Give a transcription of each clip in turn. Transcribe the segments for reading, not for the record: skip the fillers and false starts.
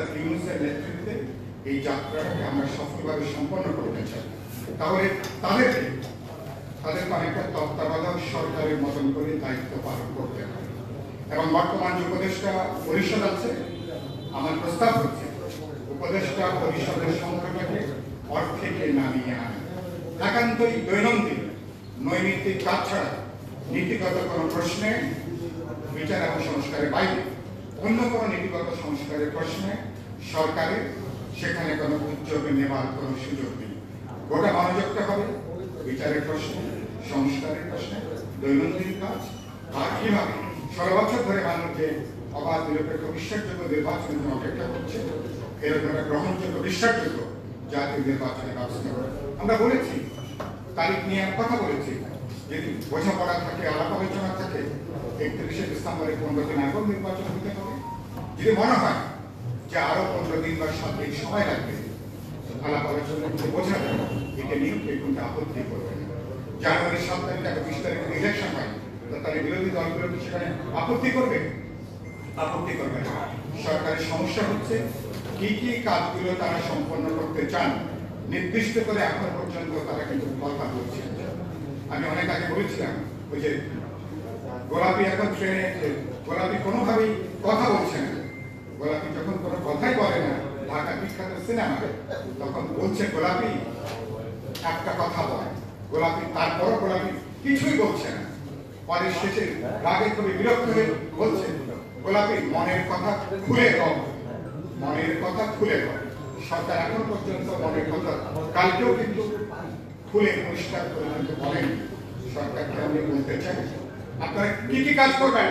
Doctor ইউনূসের নেতৃত্বে এই যাত্রাটাকে আমরা সফলভাবে সম্পন্ন করতে চাই। তাহলে তাদেরকে অনেকটা তত্ত্বাবধায়ক সরকারের মতন করে দায়িত্ব পালন করতে হবে। এবং বর্তমান যে উপদেষ্টা পরিষদ আছে, আমার প্রস্তাব হচ্ছে উপদেষ্টা পরিষদের সংখ্যাটাকে অর্ধেকে নামিয়ে আনে। একান্তই দৈনন্দিন নৈমিত্তিক কাজ ছাড়া নীতিগত কোনো প্রশ্নে বিচার এবং সংস্কারের বাইরে অন্য কোনো নীতিগত সংস্কারের প্রশ্নে সরকারের সেখানে কোনো উদ্যোগ নেওয়ার কোনো সুযোগ নেই। গোটা মনোযোগটা হবে বিচারের প্রশ্নে, সংস্কারের প্রশ্নে, দৈনন্দিন কাজ, আর কিভাবে 16 বছর ধরে মানুষ যে অবাধ নিরপেক্ষ বিশ্বাসযোগ্য নির্বাচনের জন্য অপেক্ষা করছে, এরকম একটা গ্রহণযোগ্য বিশ্বাসযোগ্য জাতীয় নির্বাচনের ব্যবস্থা করে। আমরা বলেছি, তারিখ নিয়ে কথা বলেছি, যদি বোঝাপড়া থাকে, আলাপ আলোচনা থাকে, 31শে ডিসেম্বরে 15 দিন আগেও নির্বাচন হতে হবে। যদি মনে হয় যে আরো 15 দিন বা 7 দিন সময় লাগবে আলাপ আলোচনা করে বোঝা যাবে, এটা নিয়েও কেউ কিন্তু আপত্তি করবে না। জানুয়ারি 7 তারিখ থেকে 20 তারিখে ইলেকশন হয়, তাহলে বিরোধী দলগুলো কি সেখানে আপত্তি করবে? আপত্তি করবে না। সরকারের সমস্যা হচ্ছে কি কি কাজগুলো তারা সম্পন্ন করতে চান, নির্দিষ্ট করে এখন পর্যন্ত তারা কিন্তু কথা বলছে। আমি অনেক আগে বলেছিলাম, ওই যে গোলাপি এখন ট্রেনে, গোলাপি কোনোভাবেই কথা বলছে না। গোলাপি যখন কোনো কথাই বলে না, ঢাকা বিখ্যাত সিনেমা, তখন বলছে গোলাপি একটা কথা বলে, গোলাপি তারপরও গোলাপি কিছুই বলছে না। পরে শেষে রাগে খুবই বিরক্ত হয়ে বলছে গোলাপি মনের কথা খুলে কম, মনের কথা খুলে কম। সরকার এখন পর্যন্ত মনের কথা কালকেও কিন্তু খুলে পরিষ্কার করে কিন্তু বলেন। সরকারকে আমি বলতে চাই, আপনারা কি কি কাজ করবেন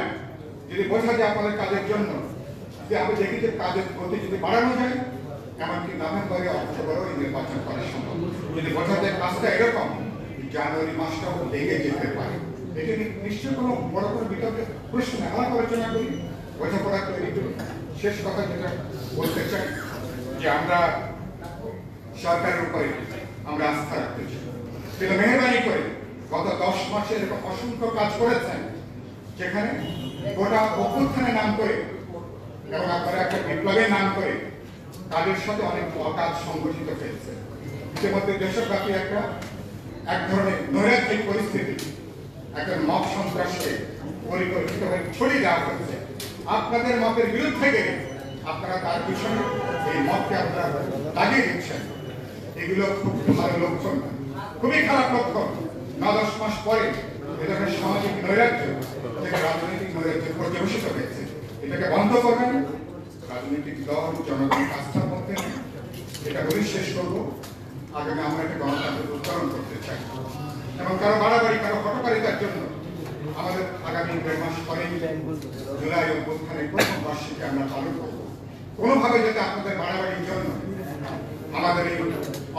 যদি বোঝা যায় আপনাদের কাজের জন্য, যে আমি দেখি যে কাজের গতি যদি বাড়ানো যায়, এমনকি নভেম্বরে অক্টোবরেও এই নির্বাচন করা সম্ভব। যদি বোঝা যায় কাজটা এরকম, জানুয়ারি মাসটাও লেগে যেতে পারে। এটা নিশ্চয়ই কোনো বড় কোনো বিতর্কের প্রশ্ন আলাপ আলোচনা করি, বোঝাপড়া তৈরি করি। শেষ কথা যেটা বলতে চাই, যে আমরা সরকারের উপরে আমরা আস্থা রাখতে চাই। কিন্তু মেহরবানি করে গত 10 মাসে এরকম অসংখ্য কাজ করেছেন, যেখানে গোটা অভ্যুত্থানের নাম করে এবং আপনারা একটা বিপ্লবের নাম করে তাদের সাথে অনেক অকাজ সংগঠিত হয়েছে। ইতিমধ্যে দেশব্যাপী এক ধরনের নৈরাজ্যিক পরিস্থিতি, একটা মত সন্ত্রাসকে পরিকল্পিতভাবে ছড়িয়ে দেওয়া হয়েছে। আপনাদের মতের বিরুদ্ধে গেলে আপনারা তার পিছনে এই মতকে আপনারা লাগিয়ে দিচ্ছেন। এগুলো খুব ভালো লক্ষণ না, খুবই খারাপ লক্ষণ। 9-10 মাস পরে এটা সামাজিক নৈরাজ্য থেকে রাজনৈতিক নৈরাজ্য পর্যবেসিত হয়েছে। এটাকে বন্ধ করবেন, রাজনৈতিক দল জনগণের আস্থার মধ্যে এটা বলেই শেষ করবো। আগামী আমরা একটা গণতান্ত্রিক উত্তরণ করতে চাই, এবং কারো বাড়াবাড়ি, কারো হটকারিতার জন্য আমাদের আগামী 1.5 মাস পরে জুলাই অভ্যুত্থানের প্রথম বার্ষিকী আমরা পালন করব। কোনোভাবে যাতে আপনাদের বাড়াবাড়ির জন্য আমাদের এই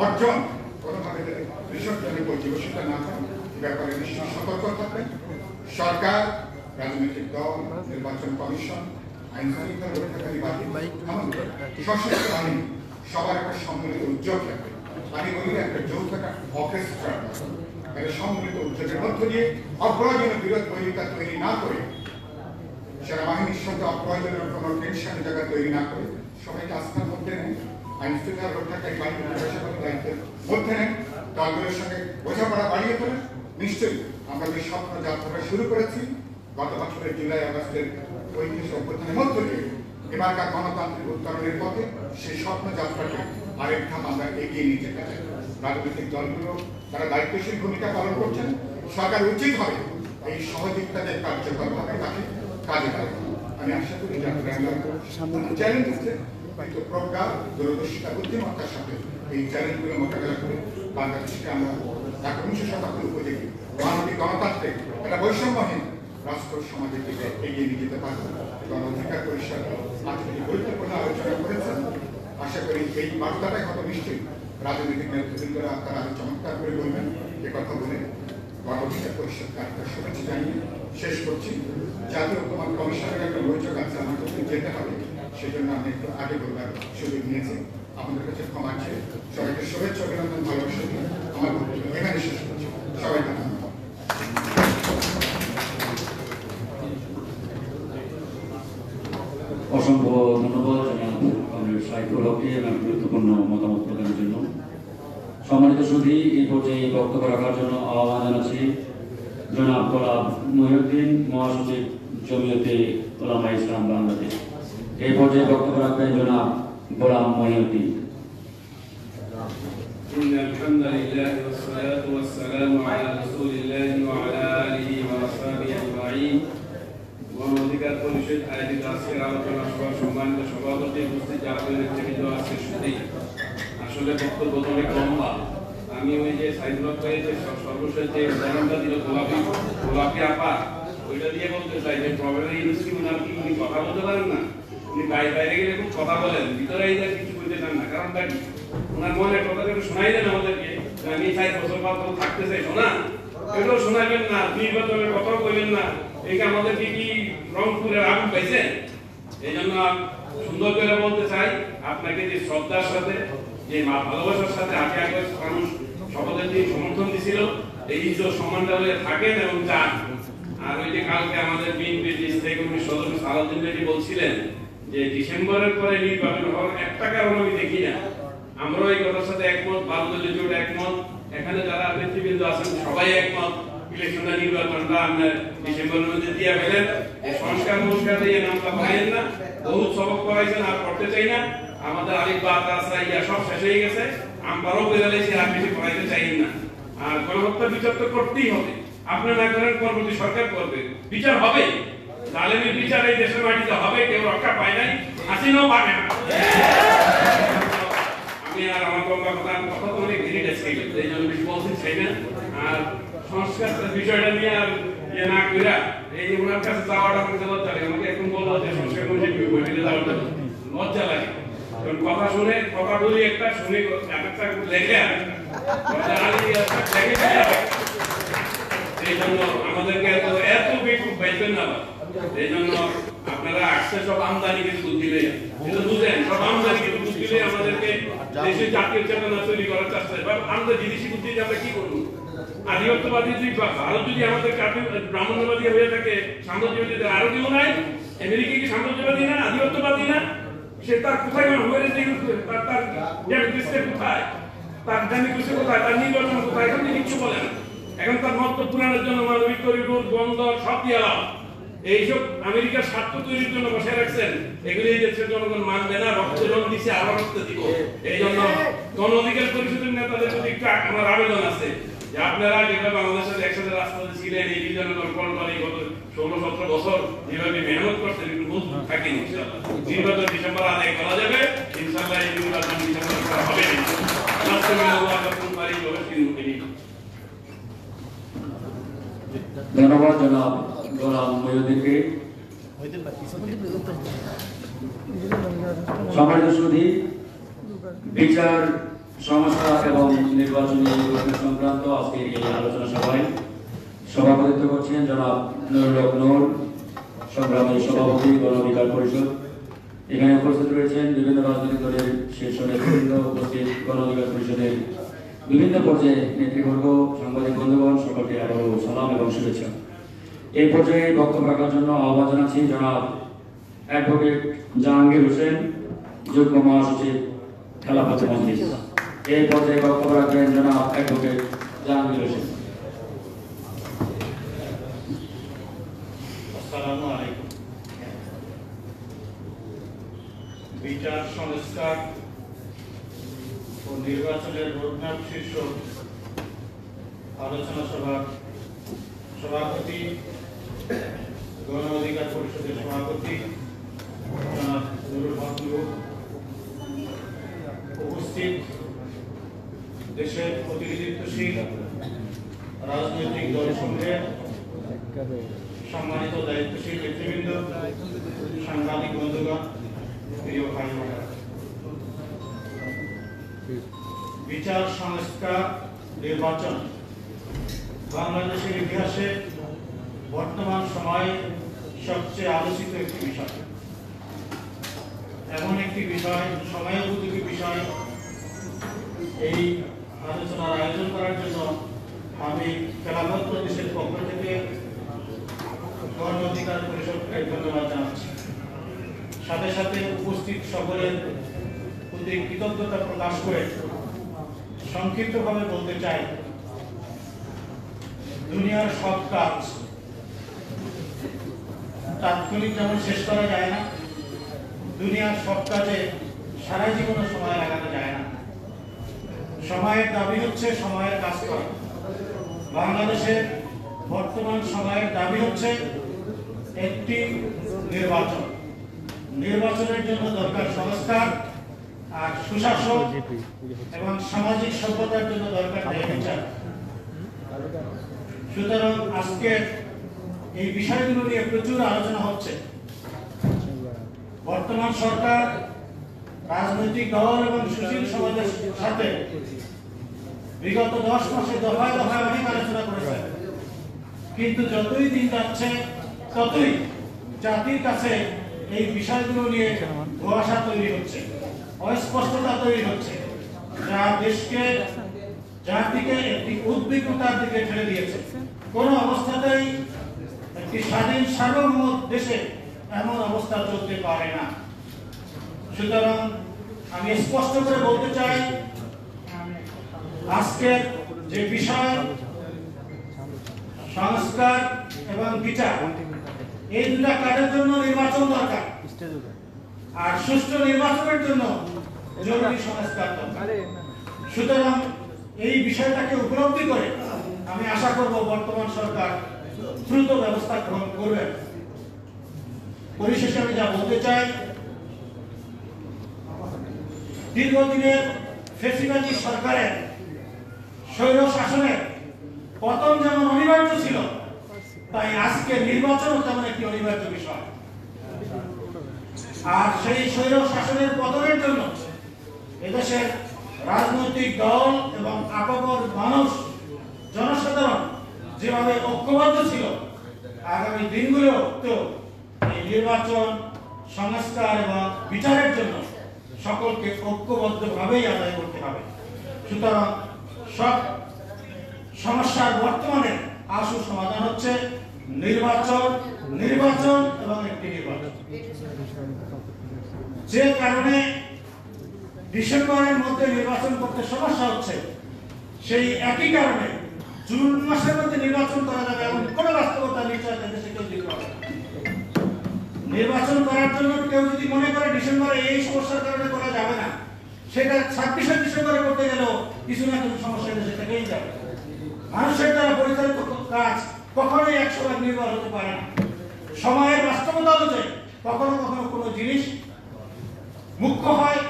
অর্জন কোনোভাবে যাতে বিসর্জনে পর্যবেসিত না হয়, ব্যাপারে নিশ্চয়ই সতর্ক থাকবেন। সরকার, রাজনৈতিক দল, নির্বাচন কমিশন, আইন শৃঙ্খলা রক্ষাকারী বাহিনী, সশস্ত্র বাহিনী সবার একটা সম্মিলিত উদ্যোগ থাকবে। আমি বলি একটা যৌথ একটা অর্কেস্ট্রা, একটা সম্মিলিত উদ্যোগের মধ্য দিয়ে অপ্রয়োজনীয় বিরোধ বৈরিতা তৈরি না করে, সেনাবাহিনীর সঙ্গে অপ্রয়োজনীয় কোনো টেনশনের জায়গা তৈরি না করে সবাইকে আস্থার মধ্যে নেন, আইন শৃঙ্খলা রক্ষাকারী বাহিনী দায়িত্বের মধ্যে নেন, দলগুলোর সঙ্গে বোঝাপড়া বাড়িয়ে তোলেন। নিশ্চয়ই আমরা যে স্বপ্ন যাত্রাটা শুরু করেছি গত বছরের জুলাই আগস্টের ঐতিহাসিক অভ্যুত্থানের মধ্য দিয়ে এবারকার গণতান্ত্রিক উত্তরণের পথে সেই স্বপ্ন যাত্রাকে আরেক ধাপ আমরা এগিয়ে নিয়ে যেতে চাই। রাজনৈতিক দলগুলো তারা দায়িত্বশীল ভূমিকা পালন করছেন, সরকার উচিত হবে এই সহযোগিতাদের কার্যকরভাবে তাকে কাজে লাগানো। আমি আশা করি যে চ্যালেঞ্জ হচ্ছে, কিন্তু প্রজ্ঞা, দূরদর্শিতা, বুদ্ধিমত্তার সাথে এই চ্যালেঞ্জগুলো মোকাবেলা করে বাংলাদেশকে আমরা 21শ শতাব্দীর উপযোগী মানবিক গণতান্ত্রিক একটা বৈষম্যহীন রাষ্ট্র সমাজের দিকে এগিয়ে নিয়ে যেতে পারবো। গণ অধিকার পরিষদ আজকে গুরুত্বপূর্ণ আলোচনা করেছেন। আশা করি এই বার্তাটাই হয়তো নিশ্চয়ই রাজনৈতিক নেতৃবৃন্দরা তারা আরো চমৎকার করে বলবেন। এ কথা বলে গণ অধিকার পরিষদকে একটা শুভেচ্ছা জানিয়ে শেষ করছি। জাতীয় ঐক্যমত্য কমিশনের একটা বৈঠক আছে, আমাকে যেতে হবে, সেজন্য আমি একটু আগে বলবার সুযোগ নিয়েছি। আপনাদের কাছে ক্ষমা চেয়ে সবাইকে শুভেচ্ছা, অভিনন্দন, ভালোবাসা দিয়ে আমার বক্তব্য এখানে শেষ করছি। সবাইকে ধন্যবাদ। অসংখ্য ধন্যবাদ। উপলক্ষে গুরুত্বপূর্ণ মতামত প্রদানের জন্য। সম্মানিত সুধী, এই পর্যায়ে বক্তব্য রাখার জন্য আহ্বান জানাচ্ছি জনাব গোলাম মহিউদ্দিন, মহাসচিব জমিয়তে উলামা ইসলাম বাংলাদেশ। এই পর্যায়ে বক্তব্য রাখবেন জনাব গোলাম মহিউদ্দিন। إن الحمد لله والصلاة والسلام على رسول الله وعلى آله وأصحابه أجمعين। গণঅধিকার পরিষদ আয়োজিত আজকের আলোচনা সভার সম্মানিত সভাপতি, উপস্থিত জাতীয় নেতৃবৃন্দ, আজকের সুধী, আসলে বক্তব্য অনেক লম্বা। আমি ওই যে সাইদুল্লাহ ভাই যে সর্বশেষ যে উদাহরণটা দিল গোলাপি আপা, ওইটা দিয়ে বলতে চাই যে প্রফেসর ইউনুসকে উনি কথা বলতে পারেন না। উনি বাইরে গেলে খুব কথা বলেন, ভিতরে এই কিছু বলতে চান না। কারণটা কি? ওনার মনের কথা যেন শোনাই দেন আমাদেরকে, আমি 4 বছর পর থাকতে চাই, শোনা এটাও শোনাবেন না, নির্বাচনের কথাও বলবেন না। এই আমাদেরকে কি রংপুরের আগুন পাইছেন? এই জন্য সুন্দর করে বলতে চাই, আপনাকে যে শ্রদ্ধার সাথে, যে ভালোবাসার সাথে 8 আগস্ট মানুষ শপথের দিন সমর্থন দিছিল, এই ইজ্জত সম্মানটা হলে থাকেন এবং চান। আর ওই যে কালকে আমাদের বিএনপির স্থায়ী কমিটির সদস্য সালাউদ্দিন রেডি বলছিলেন যে ডিসেম্বরের পরে নির্বাচন হওয়ার একটা কারণ আমি দেখি না। আমরা এই কথার সাথে একমত, বারোদলীয় জোট একমত, এখানে যারা নেতৃবৃন্দ আছেন সবাই একমত। ইলেকশনটা নির্বাচনটা আমরা ডিসেম্বরের মধ্যে দিয়ে ফেলেন। সংস্কার দিয়ে নামটা পাইলেন না, বহু সবক করাইছেন, আর করতে চাই না। আমাদের আলিফ বা তাসরা ইয়া সব শেষ হয়ে গেছে, আমরাও বেরালেছি, আর বেশি করাইতে চাই না। আর গণহত্যা বিচার তো করতেই হবে, আপনি না করেন পরবর্তী সরকার করবে, বিচার হবে। জালেমের বিচার এই দেশের মাটিতে হবে, কেউ রক্ষা পায় নাই, হাসিনাও পাবে না। আমি আর আমার কথা তো অনেক ঘিরে গেছে, এই জন্য বেশি বলতে চাই না। আর সংস্কার বিষয়টা নিয়ে আর ইয়ে না কইরা এই যে ওনার কাছে যাওয়াটা আমাকে লজ্জা লাগে। আমাকে এখন বললো যে সংস্কার কমিশন বইটিতে যাওয়াটা লজ্জা লাগে, কারণ কথা শুনে কথা বলি একটা, শুনে একটা লেগে এই জন্য আমাদেরকে এত বেকুব বাইবেন না। এই জন্য আপনারা আসছে সব আমদানি কিছু বুঝিলে, কিন্তু বুঝেন সব আমদানি কিছু বুঝিলে আমাদেরকে দেশের জাতীয় চেতনা তৈরি করার চেষ্টা। আমরা বিদেশি বুদ্ধি আমরা কি করবো? আধিপত্যবাদী যদি ভারত যদি আমাদের ব্রাহ্মণ্যবাদী হয়ে থাকে, সাম্রাজ্যবাদী, আরো কেউ নাই। আমেরিকা কি সাম্রাজ্যবাদী না, আধিপত্যবাদী না? সে তার কোথায় তার কোথায়, তার জানি কোথায়, তার নির্বাচন কোথায়, এখন কিচ্ছু বলে না। এখন তার মত পুরাণের জন্য মানবিক করিডোর, বন্দর সব দিয়ে এলাম। এইসব আমেরিকার স্বার্থ তৈরির জন্য বসে রাখছেন, এগুলি এই দেশের জনগণ মানবে না। রক্ত জন দিচ্ছে, আবার রক্ত দিব। এই জন্য গণ অধিকার পরিষদের নেতাদের প্রতি একটু আমার আবেদন আছে যে আপনারা যেভাবে আমাদের সাথে একসাথে রাজপথে ছিলেন, এই জনগণ কলকাতায় গত 16-17 বছর যেভাবে মেহনত করছেন, একটু মজবুত থাকেন। ইনশাআল্লাহ নির্বাচন ডিসেম্বর আদায় করা যাবে, ইনশাআল্লাহ এই নির্বাচন ডিসেম্বর করা হবে। ধন্যবাদ জনাব গোলাম মহিউদ্দিনকে। সম্মানিত সুধী, বিচার, সমস্যা এবং নির্বাচনী সংক্রান্ত আজকে এই আলোচনা সভায় সভাপতিত্ব করছেন জনাব নুরুল হক নূর, সংগ্রামী সভাপতি, গণ অধিকার পরিষদ। এখানে উপস্থিত রয়েছেন বিভিন্ন রাজনৈতিক দলের শীর্ষ নেতৃবৃন্দ, উপস্থিত গণ অধিকার পরিষদের বিভিন্ন পর্যায়ে নেতৃবর্গ, সাংবাদিক বন্ধুগণ, সকলকে আবারও সালাম এবং শুভেচ্ছা। এই পর্যায়ে বক্তব্য রাখার জন্য আহ্বান জানাচ্ছি জনাব অ্যাডভোকেট জাহাঙ্গীর হোসেন, যুগ্ম মহাসচিব, খেলাফত মজলিস। এই পর্যায়ে বক্তব্য রাখবেন জনাব অ্যাডভোকেট জাহাঙ্গীর হোসেন। আসসালামু আলাইকুম। বিচার, সংস্কার ও নির্বাচনের রোডম্যাপ শীর্ষক আলোচনা সভার সভাপতি, গণ অধিকার পরিষদের সভাপতি জনাব নুরুল হক নূর, উপস্থিত দেশের প্রতিনিধিত্বশীল রাজনৈতিক দলসমূহের সম্মানিত দায়িত্বশীল নেতৃবৃন্দ, সাংবাদিক বন্ধুগণ, প্রিয় ভাই বোনেরা, বিচার, সংস্কার, নির্বাচন বাংলাদেশের ইতিহাসে বর্তমান সময়ে সবচেয়ে আলোচিত একটি বিষয়। এমন একটি বিষয়, সময়োপযোগী বিষয়, এই আলোচনার আয়োজন করার জন্য আমি খেলাফত প্রদেশের পক্ষ থেকে গণ অধিকার পরিষদকে ধন্যবাদ জানাচ্ছি। সাথে সাথে উপস্থিত সকলের প্রতি কৃতজ্ঞতা প্রকাশ করে সংক্ষিপ্তভাবে বলতে চাই, দুনিয়ার সব কাজ তাৎক্ষণিক যেমন শেষ করা যায় না, দুনিয়ার সব কাজে সারা জীবনে সময় লাগানো যায় না। সময়ের দাবি হচ্ছে সময়ের কাজ করা। বাংলাদেশের বর্তমান সময়ের দাবি হচ্ছে একটি নির্বাচন। নির্বাচনের জন্য দরকার সংস্কার, আর সুশাসন এবং সামাজিক সভ্যতার জন্য দরকার ন্যায় বিচার। সুতরাং আজকে এই বিষয়গুলো নিয়ে প্রচুর আলোচনা হচ্ছে। বর্তমান সরকার রাজনৈতিক দল এবং সুশীল সমাজের সাথে বিগত 10 মাসে দফায় দফায় অনেক আলোচনা করেছে, কিন্তু যতই দিন যাচ্ছে ততই জাতির কাছে এই বিষয়গুলো নিয়ে ধোঁয়াশা তৈরি হচ্ছে, অস্পষ্টতা তৈরি হচ্ছে, যা দেশকে জাতিকে একটি উদ্বিগ্নতার দিকে ঠেলে দিয়েছে। কোন অবস্থাতেই একটি স্বাধীন সার্বভৌম দেশে এমন অবস্থা চলতে পারে না। সুতরাং আমি স্পষ্ট করে বলতে চাই, আজকের যে বিষয় সংস্কার এবং বিচার, এই দুটা কাজের জন্য নির্বাচন দরকার, আর সুষ্ঠু নির্বাচনের জন্য জরুরি সংস্কার দরকার। সুতরাং এই বিষয়টাকে উপলব্ধি করে আমি আশা করব বর্তমান সরকার দ্রুত ব্যবস্থা গ্রহণ করবেন। পরিশেষে আমি যা বলতে চাই, দীর্ঘদিনের ফ্যাসিবাদী সরকারের স্বৈর শাসনের পতন যেমন অনিবার্য ছিল, তাই আজকে নির্বাচন তেমন একটি অনিবার্য বিষয়। আর সেই স্বৈর শাসনের পতনের জন্য এদেশের রাজনৈতিক দল এবং আপবর মানুষ, জনসাধারণ যেভাবে ঐক্যবদ্ধ ছিল, আগামী দিনগুলো তো এই নির্বাচন, সংস্কার এবং বিচারের জন্য সকলকে ঐক্যবদ্ধভাবেই আদায় করতে হবে। সুতরাং সব সমস্যার বর্তমানে আশু সমাধান হচ্ছে নির্বাচন, নির্বাচন এবং একটি নির্বাচন। যে কারণে ডিসেম্বরের মধ্যে নির্বাচন করতে সমস্যা হচ্ছে, সেই একই কারণে জুন মাসের মধ্যে নির্বাচন করা যাবে এমন কোন বাস্তবতা নিশ্চয় দেশে কেউ দিতে পারে না। নির্বাচন করার জন্য কেউ যদি মনে করে ডিসেম্বরে এই সমস্যার কারণে করা যাবে না, সেটা 26শে ডিসেম্বরে করতে গেলেও কিছু না কিছু সমস্যা দেশে থেকেই যাবে। মানুষের দ্বারা পরিচালিত কাজ কখনোই 100% নির্ভর হতে পারে না। সময়ের বাস্তবতা অনুযায়ী কখনো কখনো কোনো জিনিস মুখ্য হয়,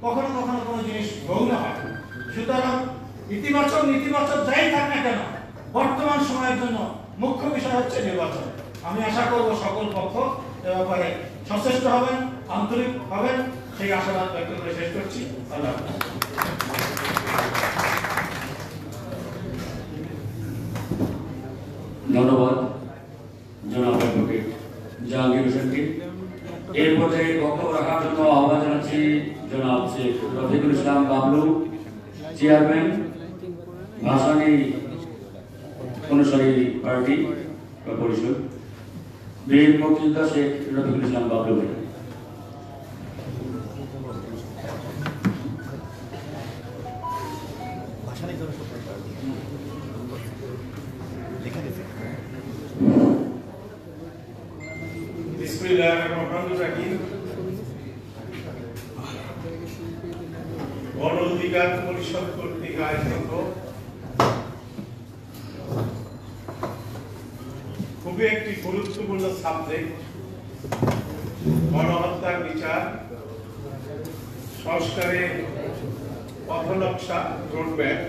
কখনো কখনো কোনো জিনিস গৌণ হয়। সুতরাং ইতিবাচক নেতিবাচক যাই থাক না কেন, বর্তমান সময়ের জন্য মুখ্য বিষয় হচ্ছে নির্বাচন। আমি আশা করব সকল পক্ষ এ ব্যাপারে সচেষ্ট হবেন, আন্তরিক হবেন, সেই আশাবাদ ব্যক্ত করে শেষ করছি। আল্লাহ হাফেজ। ধন্যবাদ জনাব অ্যাডভোকেট জাহাঙ্গীর হোসেনকে। এর পর্যায়ে বক্তব্য রাখার জন্য আহ্বান জানাচ্ছি জনাব শেখ রফিকুল ইসলাম বাবলু, চেয়ারম্যান ভাসানী অনুসারী পার্টি বা পরিষদ, বীর মুক্তিযোদ্ধা শেখ রফিকুল ইসলাম বাবলু। গণ অধিকার পরিষদ কর্তৃক আয়োজিত খুবই একটি গুরুত্বপূর্ণ সাবজেক্ট, গণহত্যার বিচার, সংস্কারের পথনকশা, রোডম্যাপ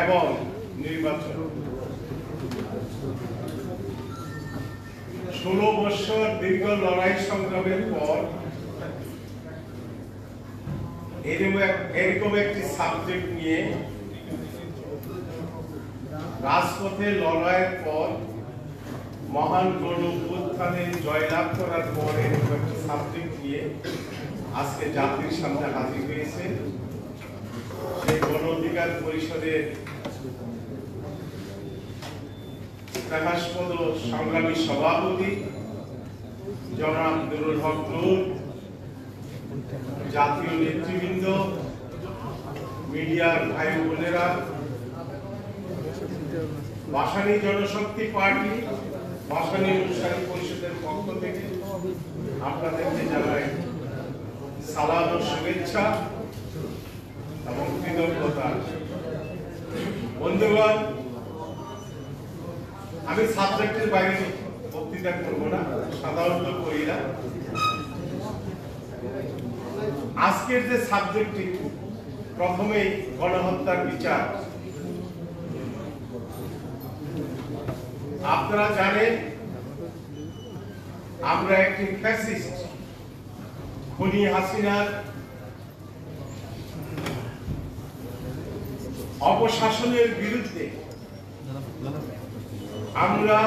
এবং নির্বাচন। 16 বছর দীর্ঘ লড়াই সংগ্রামের পর এরকম একটি সাবজেক্ট নিয়ে রাজপথে লড়াইয়ের পর, মহান গণ অভ্যুত্থানে জয়লাভ করার পর এরকম একটি সাবজেক্ট নিয়ে আজকে জাতির সামনে হাজির হয়েছে সেই গণ অধিকার পরিষদের প্রকাশপদ সংগ্রামী সভাপতি জনাব নুরুল হক নূর, জাতীয় নেতৃবৃন্দ, মিডিয়ার ভাই বোনেরা, ভাসানী জনশক্তি পার্টি ভাসানী অনুসারী পরিষদের পক্ষ থেকে আপনাদেরকে জানাই সালাম ও শুভেচ্ছা এবং কৃতজ্ঞতা। বন্ধুগণ, আমি সাবজেক্টের বাইরে বক্তৃতা করবো না, সাধারণত করি না। আজকের যে সাবজেক্টটি, প্রথমেই গণহত্যার বিচার। আপনারা জানেন আমরা একটি ফ্যাসিস্ট খুনি হাসিনার অপশাসনের বিরুদ্ধে আমরা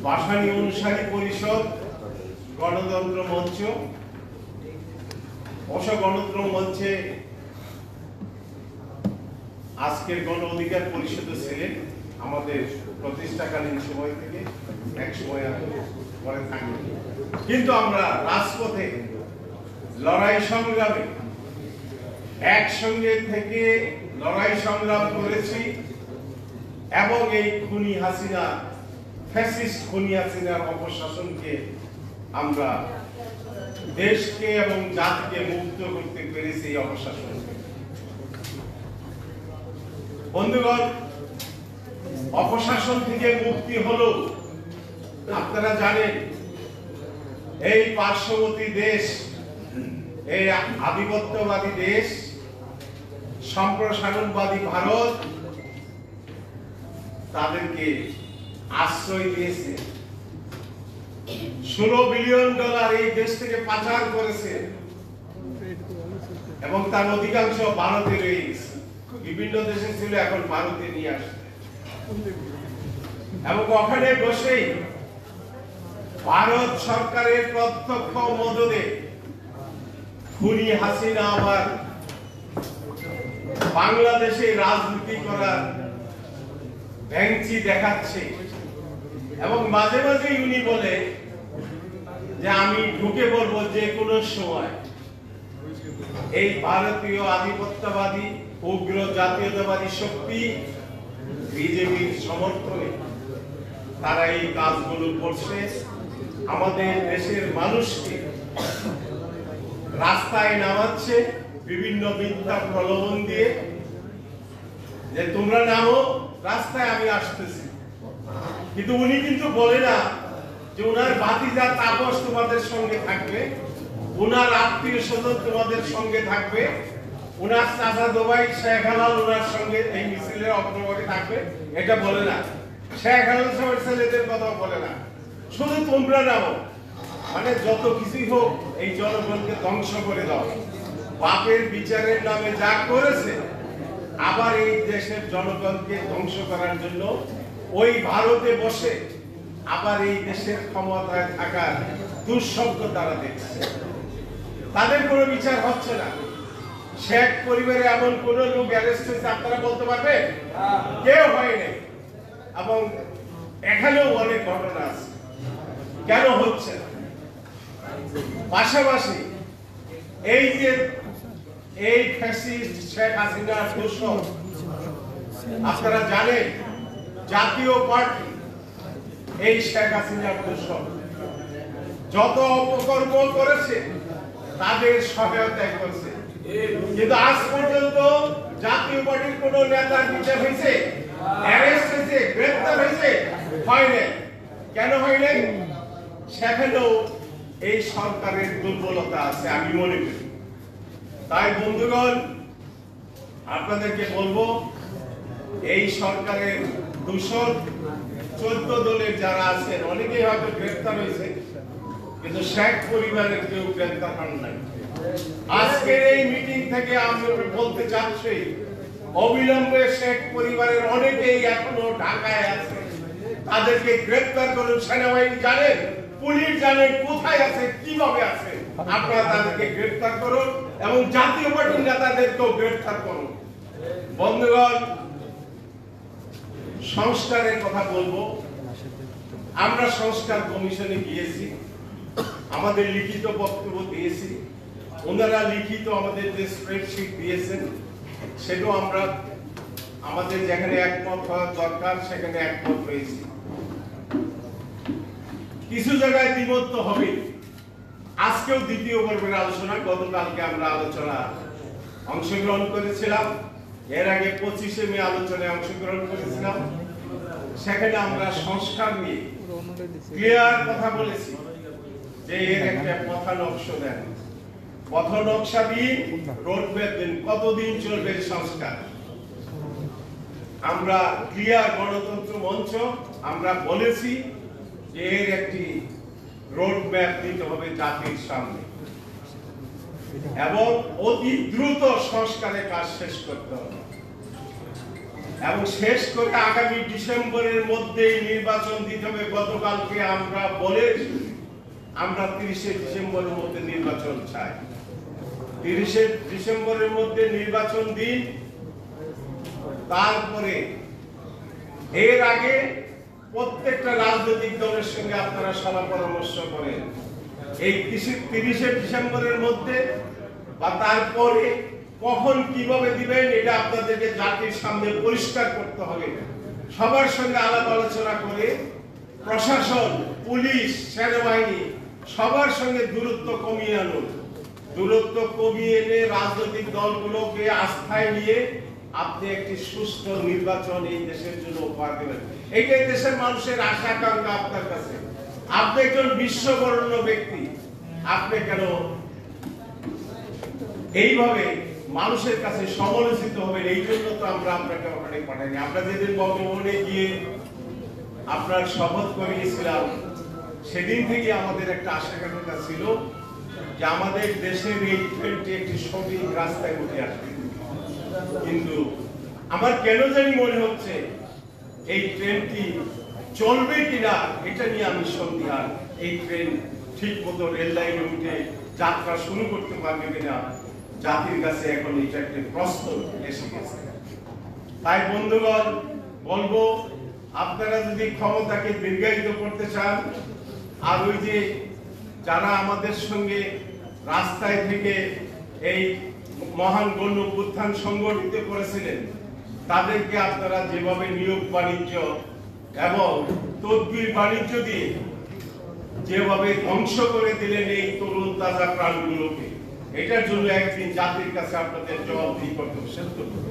ভাসানী অনুসারী পরিষদ, গণতন্ত্র মঞ্চ, গণতন্ত্র মঞ্চে আজকের গণ অধিকার পরিষদে ছিলেন আমাদের প্রতিষ্ঠাকালীন সময় থেকে, এক সময় পরে থাকি। কিন্তু আমরা রাজপথে লড়াই সংগ্রামে একসঙ্গে থেকে লড়াই সংগ্রাম করেছি এবং এই খুনি হাসিনা, ফ্যাসিস্ট খুনি হাসিনার অপশাসনকে আমরা দেশকে এবং জাতিকে মুক্ত করতে পেরেছি এই অপশাসন। বন্ধুগণ, অপশাসন থেকে মুক্তি হলো, আপনারা জানেন এই পার্শ্ববর্তী দেশ, এই আধিপত্যবাদী দেশ, সম্প্রসারণবাদী ভারত তাদেরকে আশ্রয় দিয়েছে। $16 বিলিয়ন এই দেশ থেকে পাচার করেছে এবং তার অধিকাংশ ভারতে রয়ে গেছে। বিভিন্ন দেশে ছিল, এখন ভারতে নিয়ে আসছে এবং ওখানে বসেই ভারত সরকারের প্রত্যক্ষ মদদে খুনি হাসিনা আবার বাংলাদেশে রাজনীতি করার ভেংচি দেখাচ্ছে এবং মাঝে মাঝে উনি বলে যে আমি ঢুকে পড়বো যে কোনো সময়। এই ভারতীয় আধিপত্যবাদী উগ্র জাতীয়তাবাদী শক্তি বিজেপির সমর্থনে তারা এই কাজগুলো করছে। আমাদের দেশের মানুষকে রাস্তায় নামাচ্ছে বিভিন্ন মিথ্যা প্রলোভন দিয়ে, যে তোমরা নামো রাস্তায়, আমি আসতেছি। কিন্তু উনি কিন্তু বলে না যে উনার ভাতিজা তাপস তোমাদের সঙ্গে থাকবে, উনার আত্মীয় স্বজন তোমাদের সঙ্গে থাকবে, উনার চাচাতো ভাই শেখ হেলাল উনার সঙ্গে এই মিছিলের অগ্রভাগে থাকবে, এটা বলে না। শেখ হেলাল সাহেবের ছেলেদের কথা বলে না, শুধু তোমরা নামো। মানে যত কিছুই হোক, এই জনগণকে ধ্বংস করে দাও। বাপের বিচারের নামে যা করেছে, আবার এই দেশের জনগণকে ধ্বংস করার জন্য ওই ভারতে বসে আবার এই দেশের ক্ষমতায় থাকার দুঃস্বপ্ন তারা দেখছে। তাদের কোনো বিচার হচ্ছে না। শেখ পরিবারে এমন কোন লোক অ্যারেস্ট হয়েছে আপনারা বলতে পারবেন? কেউ হয়নি। এবং এখানেও অনেক ঘটনা আছে, কেন হচ্ছে না? পাশাপাশি এই যে এই ফ্যাসিস্ট শেখ হাসিনার দোষর, আপনারা জানেন জাতীয় পার্টি এই শেখ হাসিনার দোষর, যত অপকর্ম করেছে তাদের সহায়তায় করছে। কিন্তু আজ পর্যন্ত জাতীয় পার্টির কোন নেতার বিচার হয়েছে, অ্যারেস্ট হয়েছে, গ্রেফতার হয়েছে? হয়নি। কেন হয়নি? সেখানেও এই সরকারের দুর্বলতা আছে আমি মনে করি। তাই বন্ধুগণ, আপনাদেরকে বলবো, এই সরকারের দূষণ 14 দলের যারা আছেন অনেকেই হয়তো গ্রেফতার হয়েছে, কিন্তু শেখ পরিবারের কেউ গ্রেফতার হন নাই। আজকের এই মিটিং থেকে আমি বলতে চাচ্ছি, অবিলম্বে শেখ পরিবারের অনেকেই এখনো ঢাকায় আছে, তাদেরকে গ্রেফতার করুন। সেনাবাহিনী জানেন, পুলিশ জানেন কোথায় আছে, কিভাবে আছে, আপনারা তাদেরকে গ্রেফতার করুন এবং জাতীয় পার্টির নেতাদেরকেও গ্রেফতার করুন। বন্ধুগণ, সংস্কারের কথা বলবো। আমরা সংস্কার কমিশনে গিয়েছি, আমাদের লিখিত বক্তব্য দিয়েছি, ওনারা লিখিত আমাদের যে স্প্রেডশিট দিয়েছেন সেটাও আমরা আমাদের যেখানে একমত হওয়া দরকার সেখানে একমত হয়েছি। কিছু জায়গায় দ্বিমত তো হবে। আজকেও দ্বিতীয় পর্বের আলোচনা, গতকালকে আমরা আলোচনা অংশগ্রহণ করেছিলাম, এর আগে 25শে মে আলোচনায় অংশগ্রহণ করেছিলাম। সেখানে আমরা সংস্কার নিয়ে ক্লিয়ার কথা বলেছি যে এর একটা পথ নকশা দেন, পথ নকশা দিন, রোড ম্যাপ দিন, কতদিন চলবে সংস্কার। আমরা ক্লিয়ার গণতন্ত্র মঞ্চ আমরা বলেছি যে এর একটি রোড ম্যাপ দিতে হবে জাতির সামনে এবং অতি দ্রুত সংস্কারের কাজ শেষ করতে হবে এবং শেষ করে আগামী ডিসেম্বরের মধ্যেই নির্বাচন দিতে হবে। গতকালকে আমরা বলেছি আমরা 30শে ডিসেম্বরের মধ্যে নির্বাচন চাই। 30শে ডিসেম্বরের মধ্যে নির্বাচন দিন, তারপরে এর আগে প্রত্যেকটা রাজনৈতিক দলের সঙ্গে আপনারা সভা পরামর্শ করেন। এই 30শে ডিসেম্বরের মধ্যে বা তারপরে কখন কিভাবে দিবেন এটা আপনাদেরকে জাতির সামনে পরিষ্কার করতে হবে। সবার সঙ্গে আলাপ আলোচনা করে প্রশাসন, পুলিশ, সেনাবাহিনী সবার সঙ্গে দূরত্ব কমিয়ে আনুন। দূরত্ব কমিয়ে এনে রাজনৈতিক দলগুলোকে আস্থায় নিয়ে আপনি একটি সুস্থ নির্বাচন এই দেশের জন্য উপহার দেবেন। এইটাই দেশের মানুষের আশা আকাঙ্ক্ষা আপনার কাছে। আপনি একজন বিশ্ববরেণ্য ব্যক্তি, আপনি কেন এইভাবে মানুষের কাছে সমালোচিত হবেন? এই জন্য তো আমরা আপনাকে ওখানে পাঠাইনি। আমরা যেদিন বঙ্গভবনে গিয়ে আপনার শপথ করিয়েছিলাম সেদিন থেকে আমাদের একটা আশা আকাঙ্ক্ষা ছিল যে আমাদের দেশের এই ট্রেনটি একটি সঠিক রাস্তায় উঠে আসবে। কিন্তু আমার কেন জানি মনে হচ্ছে এই ট্রেনটি চলবে কিনা এটা নিয়ে আমি সন্দিহান। এই ট্রেন ঠিক মতো রেল লাইনে উঠে যাত্রা শুরু করতে পারবে কিনা জাতির কাছে এখন এটা একটা প্রশ্ন এসে গেছে। তাই বন্ধুগণ বলবো, আপনারা যদি ক্ষমতাকে দীর্ঘায়িত করতে চান আর ওই যে যারা আমাদের সঙ্গে রাস্তায় থেকে এই মহান গণ অভ্যুত্থান সংগঠিত করেছিলেন তাদেরকে আপনারা যেভাবে নিয়োগ বাণিজ্য এবং তদবির বাণিজ্য দিয়ে যেভাবে ধ্বংস করে দিলেন এই তরুণ তাজা প্রাণগুলোকে, এটার জন্য একদিন জাতির কাছে আপনাদের জবাবদিহি করতে হবে।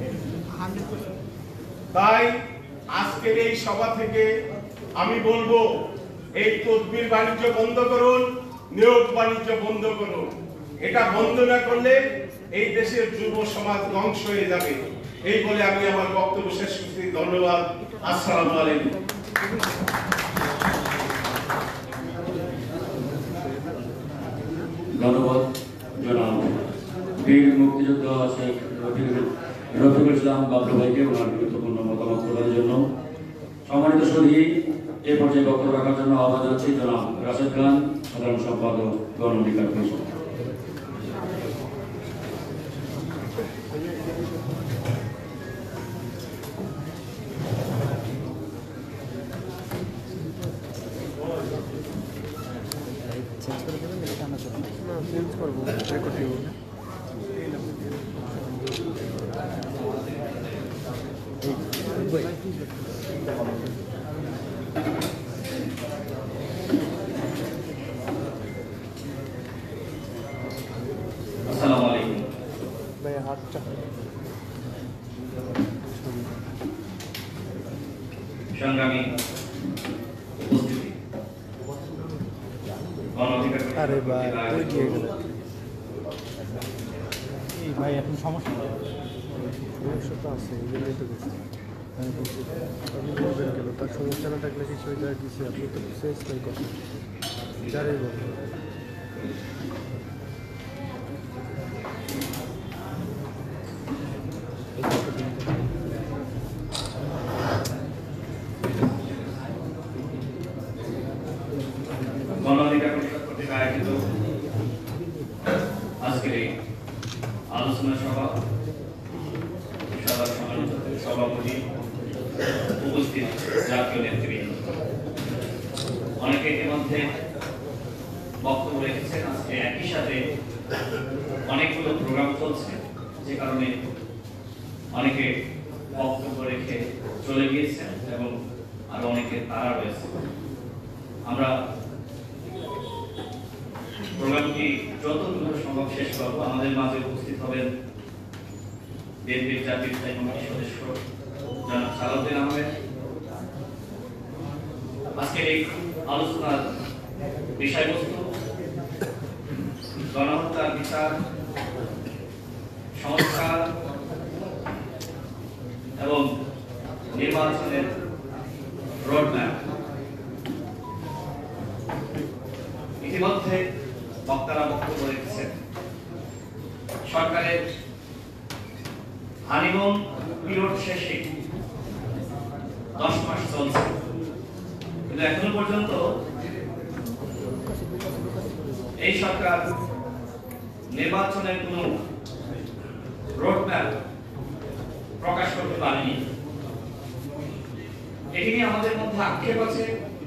তাই আজকের এই সভা থেকে আমি বলবো এই তদবির বাণিজ্য বন্ধ করুন, নিয়োগ বাণিজ্য বন্ধ করুন। এটা বন্ধ না করলে এই দেশের যুব সমাজ ধ্বংস হয়ে যাবে। এই বলে আমি আমার বক্তব্য শেষ করছি। ধন্যবাদ। আসসালামু আলাইকুম। ধন্যবাদ জনাব বীর মুক্তিযোদ্ধা শেখ রফিকুল ইসলাম বাবলু ভাইকে ওনার গুরুত্বপূর্ণ মতামত প্রদানের জন্য। সম্মানিত সুধী, এ পর্যায়ে বক্তব্য রাখার জন্য আহ্বান জানাচ্ছি জনাব রাশেদ খান, সাধারণ সম্পাদক, গণ অধিকার পরিষদ। আসসালামু আলাইকুম। সংগ্রামী উপস্থিতি, আরে ভাই ওই দিয়ে গেল এই ভাই এখন সমস্যা তো আছে, এগুলোই তো গেছে। আপনি বলবেন কেন তার সমস্যা না থাকলে কিছু হয়ে যায় কিছু, আপনি তো শেষ তাই কথা যারাই বলবেন। গণ অধিকার পরিষদ কর্তৃক আয়োজিত আজকের এই আলোচনা সভা, সভাপতি, উপস্থিত জাতীয় নেতৃবৃন্দ, বক্তব্য রেখেছেন। আজকে একই সাথে অনেকগুলো প্রোগ্রাম চলছে, যে কারণে অনেকে বক্তব্য রেখে চলে গিয়েছেন এবং আরো অনেকে তারা রয়েছে। আমরা প্রোগ্রামটি যত দ্রুত সম্ভব শেষ করবো। আমাদের মাঝে উপস্থিত হবেন বিএনপির জাতীয় স্থায়ী কমিটির সদস্য জনাব সালাউদ্দিন আহমেদ। আজকের এই আলোচনার বিষয়বস্তু গণহত্যার বিচার, সংস্কার এবং নির্বাচনের রোডম্যাপ। ইতিমধ্যে বক্তারা বক্তব্য রেখেছেন। সরকারের হানিমুন পিরিয়ড শেষে 10 মাস চলছে, কিন্তু এখনো পর্যন্ত এই সরকার নির্বাচনের কোন রোডম্যাপ প্রকাশ করতে পারেনি। এটি নিয়ে আমাদের মধ্যে আক্ষেপ আছে,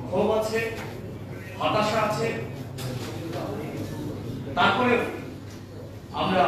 ক্ষোভ আছে, হতাশা আছে। তারপরে আমরা